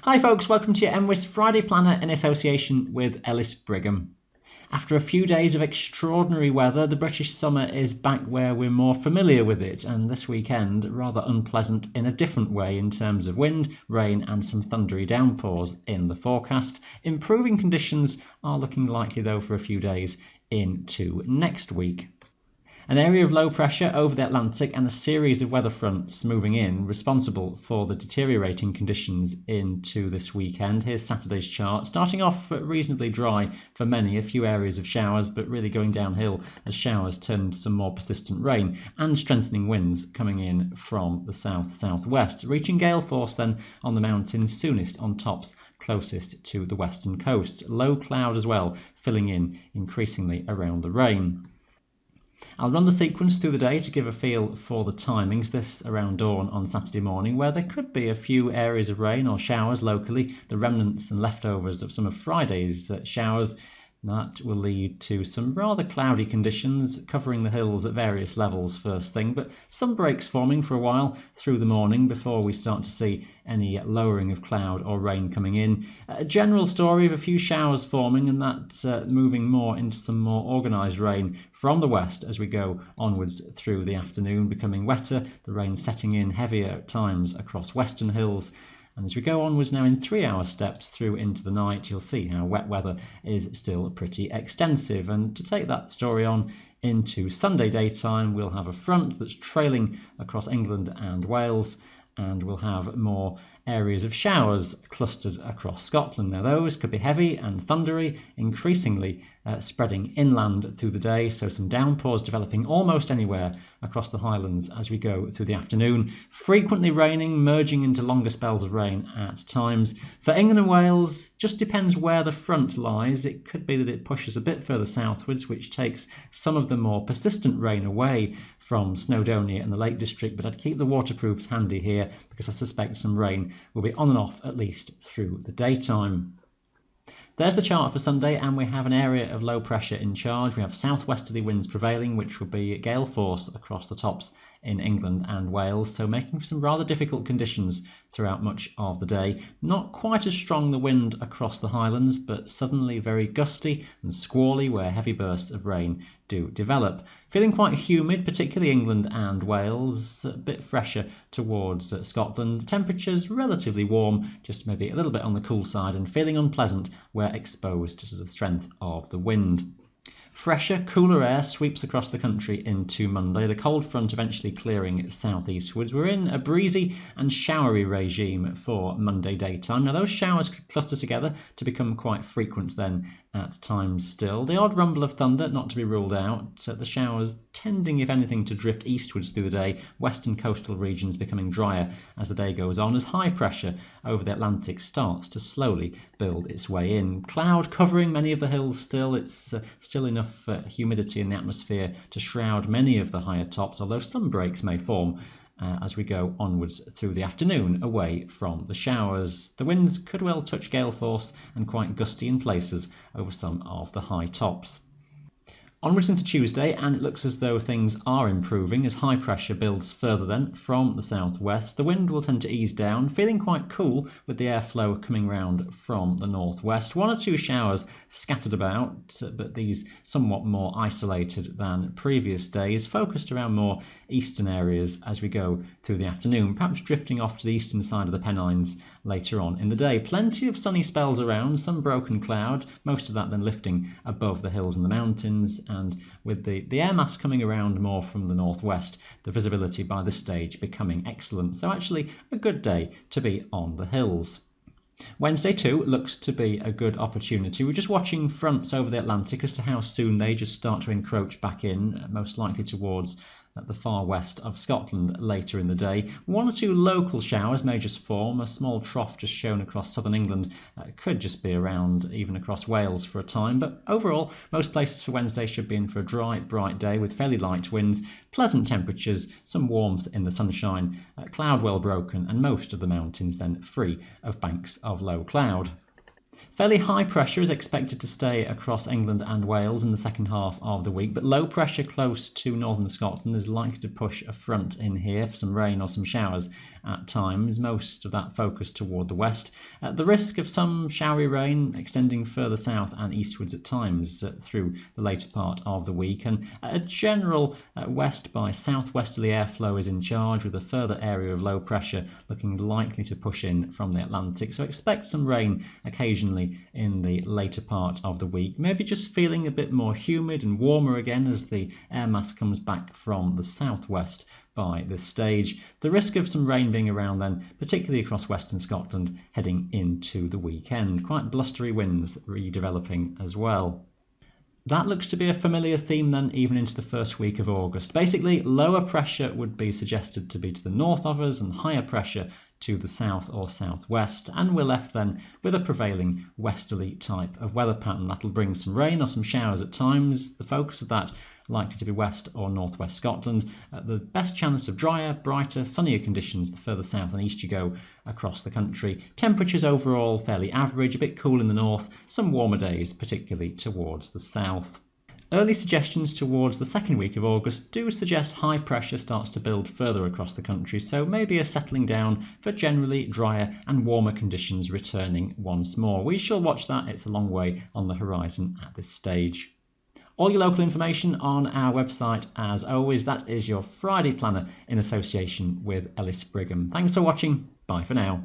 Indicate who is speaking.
Speaker 1: Hi folks, welcome to your mwis Friday Planner in association with Ellis Brigham. After a few days of extraordinary weather, the British summer is back where we're more familiar with it, and this weekend rather unpleasant in a different way in terms of wind, rain and some thundery downpours in the forecast. Improving conditions are looking likely though for a few days into next week. An area of low pressure over the Atlantic and a series of weather fronts moving in responsible for the deteriorating conditions into this weekend. Here's Saturday's chart. Starting off reasonably dry for many, a few areas of showers, but really going downhill as showers turn into some more persistent rain and strengthening winds coming in from the south-southwest, reaching gale force then on the mountains soonest on tops closest to the western coasts. Low cloud as well, filling in increasingly around the rain. I'll run the sequence through the day to give a feel for the timings, this around dawn on Saturday morning, where there could be a few areas of rain or showers locally, the remnants and leftovers of some of Friday's showers. That will lead to some rather cloudy conditions covering the hills at various levels first thing, but some breaks forming for a while through the morning before we start to see any lowering of cloud or rain coming in. A general story of a few showers forming and that moving more into some more organised rain from the west as we go onwards through the afternoon, becoming wetter, the rain setting in heavier at times across western hills. And as we go onwards now in 3-hour steps through into the night, you'll see how wet weather is still pretty extensive. And to take that story on into Sunday daytime, we'll have a front that's trailing across England and Wales, and we'll have more areas of showers clustered across Scotland. Now those could be heavy and thundery, increasingly spreading inland through the day, so some downpours developing almost anywhere across the Highlands as we go through the afternoon. Frequently raining, merging into longer spells of rain at times. For England and Wales, just depends where the front lies. It could be that it pushes a bit further southwards, which takes some of the more persistent rain away from Snowdonia and the Lake District, but I'd keep the waterproofs handy here because I suspect some rain will be on and off at least through the daytime. There's the chart for Sunday, and we have an area of low pressure in charge. We have southwesterly winds prevailing, which will be gale force across the tops in England and Wales, so making for some rather difficult conditions throughout much of the day. Not quite as strong the wind across the Highlands, but suddenly very gusty and squally where heavy bursts of rain do develop. Feeling quite humid, particularly England and Wales, a bit fresher towards Scotland. Temperatures relatively warm, just maybe a little bit on the cool side, and feeling unpleasant where exposed to the strength of the wind. Fresher, cooler air sweeps across the country into Monday, the cold front eventually clearing southeastwards. We're in a breezy and showery regime for Monday daytime. Now those showers cluster together to become quite frequent then at times still. The odd rumble of thunder not to be ruled out. The showers tending, if anything, to drift eastwards through the day. Western coastal regions becoming drier as the day goes on, as high pressure over the Atlantic starts to slowly build its way in. Cloud covering many of the hills still. It's still enough humidity in the atmosphere to shroud many of the higher tops, although some breaks may form as we go onwards through the afternoon away from the showers. The winds could well touch gale force and quite gusty in places over some of the high tops. Onwards into Tuesday, and it looks as though things are improving as high pressure builds further then from the southwest. The wind will tend to ease down, feeling quite cool with the airflow coming round from the northwest. 1 or 2 showers scattered about, but these somewhat more isolated than previous days, focused around more eastern areas as we go through the afternoon, perhaps drifting off to the eastern side of the Pennines later on in the day. Plenty of sunny spells around, some broken cloud, most of that then lifting above the hills and the mountains. And with the air mass coming around more from the northwest, the visibility by this stage becoming excellent. So actually a good day to be on the hills. Wednesday too looks to be a good opportunity. We're just watching fronts over the Atlantic as to how soon they just start to encroach back in, most likely towards at the far west of Scotland later in the day. 1 or 2 local showers may just form. A small trough just shown across southern England could just be around even across Wales for a time, but overall most places for Wednesday should be in for a dry, bright day with fairly light winds, pleasant temperatures, some warmth in the sunshine, cloud well broken, and most of the mountains then free of banks of low cloud. Fairly high pressure is expected to stay across England and Wales in the second half of the week, but low pressure close to northern Scotland is likely to push a front in here for some rain or some showers at times, most of that focused toward the west. The risk of some showery rain extending further south and eastwards at times through the later part of the week, and a general west by southwesterly airflow is in charge, with a further area of low pressure looking likely to push in from the Atlantic, so expect some rain occasionally in the later part of the week. Maybe just feeling a bit more humid and warmer again as the air mass comes back from the southwest by this stage. The risk of some rain being around then, particularly across western Scotland heading into the weekend. Quite blustery winds redeveloping as well. That looks to be a familiar theme then even into the first week of August. Basically, lower pressure would be suggested to be to the north of us and higher pressure to the south or southwest, and we're left then with a prevailing westerly type of weather pattern that'll bring some rain or some showers at times. The focus of that likely to be west or northwest Scotland. The best chance of drier, brighter, sunnier conditions the further south and east you go across the country. Temperatures overall fairly average, a bit cool in the north, some warmer days, particularly towards the south. Early suggestions towards the second week of August do suggest high pressure starts to build further across the country, so maybe a settling down for generally drier and warmer conditions returning once more. We shall watch that, it's a long way on the horizon at this stage. All your local information on our website as always. That is your Friday planner in association with Ellis Brigham. Thanks for watching, bye for now.